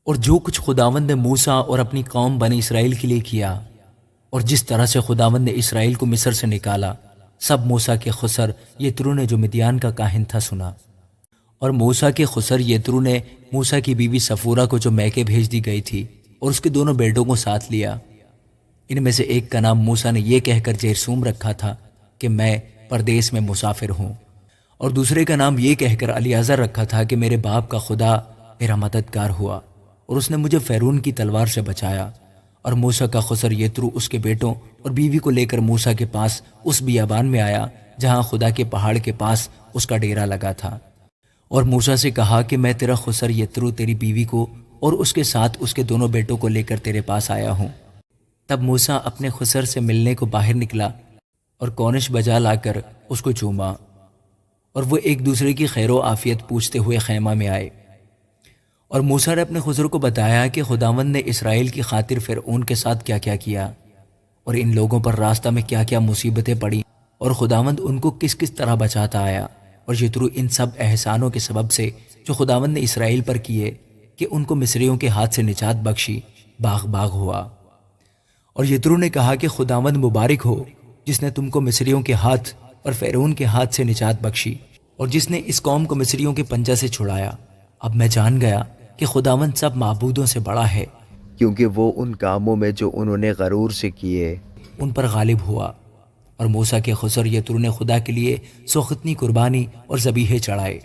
اور جو کچھ خداوند نے موسیٰ اور اپنی قوم بنی اسرائیل کے لیے کیا، اور جس طرح سے خداوند نے اسرائیل کو مصر سے نکالا، سب موسیٰ کے خسر یترو نے جو مدیان کا کاہن تھا سنا۔ اور موسیٰ کے خسر یترو نے موسیٰ کی بیوی صفورہ کو جو میکے بھیج دی گئی تھی اور اس کے دونوں بیٹوں کو ساتھ لیا۔ ان میں سے ایک کا نام موسیٰ نے یہ کہہ کر جرثوم رکھا تھا کہ میں پردیس میں مسافر ہوں، اور دوسرے کا نام یہ کہہ کر الیعزر رکھا تھا کہ میرے باپ کا خدا میرا مددگار ہوا اور اس نے مجھے فیرون کی تلوار سے بچایا۔ اور موسیٰ کا خسر یترو اس کے بیٹوں اور بیوی کو لے کر موسیٰ کے پاس اس بیابان میں آیا جہاں خدا کے پہاڑ کے پاس اس کا ڈیرا لگا تھا، اور موسیٰ سے کہا کہ میں تیرا خسر یترو تیری بیوی کو اور اس کے ساتھ اس کے دونوں بیٹوں کو لے کر تیرے پاس آیا ہوں۔ تب موسیٰ اپنے خسر سے ملنے کو باہر نکلا اور کونش بجا لا کر اس کو چوما، اور وہ ایک دوسرے کی خیر و عافیت پوچھتے ہوئے خیمہ میں آئے۔ اور موسیٰ نے اپنے خسر کو بتایا کہ خداوند نے اسرائیل کی خاطر فرعون کے ساتھ کیا کیا کیا، اور ان لوگوں پر راستہ میں کیا کیا مصیبتیں پڑیں، اور خداوند ان کو کس کس طرح بچاتا آیا۔ اور یترو ان سب احسانوں کے سبب سے جو خداوند نے اسرائیل پر کیے کہ ان کو مصریوں کے ہاتھ سے نجات بخشی، باغ باغ ہوا۔ اور یترو نے کہا کہ خداوند مبارک ہو جس نے تم کو مصریوں کے ہاتھ اور فرعون کے ہاتھ سے نجات بخشی، اور جس نے اس قوم کو مصریوں کے پنجہ سے چھڑایا۔ اب میں جان گیا کہ خداوند سب معبودوں سے بڑا ہے، کیونکہ وہ ان کاموں میں جو انہوں نے غرور سے کیے ان پر غالب ہوا۔ اور موسیٰ کے خسر یترو نے خدا کے لیے سوختنی قربانی اور ذبیحے چڑھائے،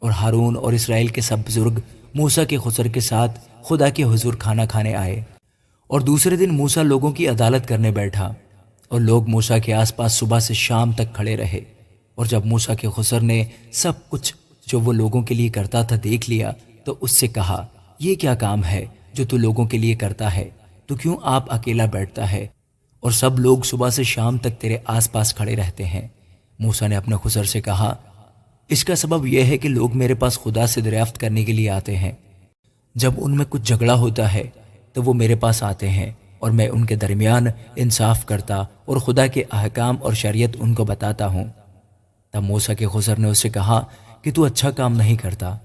اور ہارون اور اسرائیل کے سب بزرگ موسیٰ کے خسر کے ساتھ خدا کے حضور کھانا کھانے آئے۔ اور دوسرے دن موسیٰ لوگوں کی عدالت کرنے بیٹھا، اور لوگ موسیٰ کے آس پاس صبح سے شام تک کھڑے رہے۔ اور جب موسیٰ کے خسر نے سب کچھ جو وہ لوگوں کے لیے کرتا تھا دیکھ لیا تو اس سے کہا، یہ کیا کام ہے جو تو لوگوں کے لیے کرتا ہے؟ تو کیوں آپ اکیلا بیٹھتا ہے اور سب لوگ صبح سے شام تک تیرے آس پاس کھڑے رہتے ہیں؟ موسیٰ نے اپنے خسر سے کہا، اس کا سبب یہ ہے کہ لوگ میرے پاس خدا سے دریافت کرنے کے لیے آتے ہیں۔ جب ان میں کچھ جھگڑا ہوتا ہے تو وہ میرے پاس آتے ہیں، اور میں ان کے درمیان انصاف کرتا اور خدا کے احکام اور شریعت ان کو بتاتا ہوں۔ تب موسیٰ کے خسر نے اس سے کہا کہ تو اچھا کام نہیں کرتا،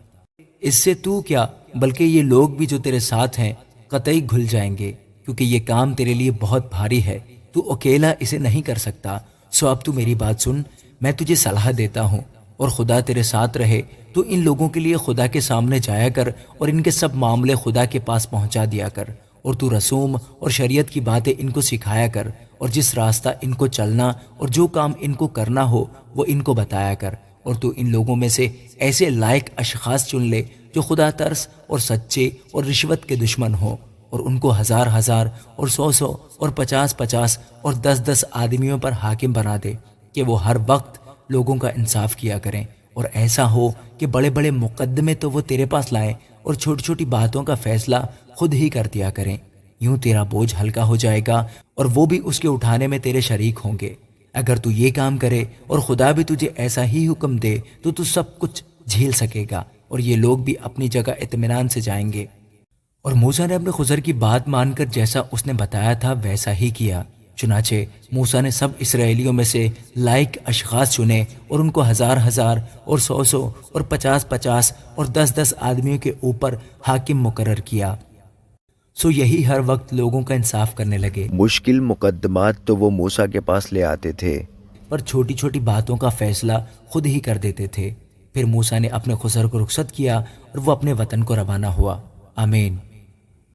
اس سے تو کیا بلکہ یہ لوگ بھی جو تیرے ساتھ ہیں قطعی گھل جائیں گے، کیونکہ یہ کام تیرے لیے بہت بھاری ہے، تو اکیلا اسے نہیں کر سکتا۔ سو اب تو میری بات سن، میں تجھے صلاح دیتا ہوں، اور خدا تیرے ساتھ رہے تو ان لوگوں کے لیے خدا کے سامنے جایا کر اور ان کے سب معاملے خدا کے پاس پہنچا دیا کر، اور تو رسوم اور شریعت کی باتیں ان کو سکھایا کر، اور جس راستہ ان کو چلنا اور جو کام ان کو کرنا ہو وہ ان کو بتایا کر۔ اور تو ان لوگوں میں سے ایسے لائق اشخاص چن لے جو خدا ترس اور سچے اور رشوت کے دشمن ہو، اور ان کو 1000 اور 100 اور 50 اور 10 آدمیوں پر حاکم بنا دے کہ وہ ہر وقت لوگوں کا انصاف کیا کریں، اور ایسا ہو کہ بڑے بڑے مقدمے تو وہ تیرے پاس لائیں اور چھوٹی چھوٹی باتوں کا فیصلہ خود ہی کر دیا کریں۔ یوں تیرا بوجھ ہلکا ہو جائے گا اور وہ بھی اس کے اٹھانے میں تیرے شریک ہوں گے۔ اگر تو یہ کام کرے اور خدا بھی تجھے ایسا ہی حکم دے تو سب کچھ جھیل سکے گا، اور یہ لوگ بھی اپنی جگہ اطمینان سے جائیں گے۔ اور موسیٰ نے اپنے خسر کی بات مان کر جیسا اس نے بتایا تھا ویسا ہی کیا۔ چنانچہ موسیٰ نے سب اسرائیلیوں میں سے لائق اشخاص چنے اور ان کو 1000 اور 100 اور 50 اور 10 آدمیوں کے اوپر حاکم مقرر کیا۔ سو یہی ہر وقت لوگوں کا انصاف کرنے لگے۔ مشکل مقدمات تو وہ موسیٰ کے پاس لے آتے تھے، پر چھوٹی چھوٹی باتوں کا فیصلہ خود ہی کر دیتے تھے۔ پھر موسیٰ نے اپنے خسر کو رخصت کیا اور وہ اپنے وطن کو روانہ ہوا۔ آمین۔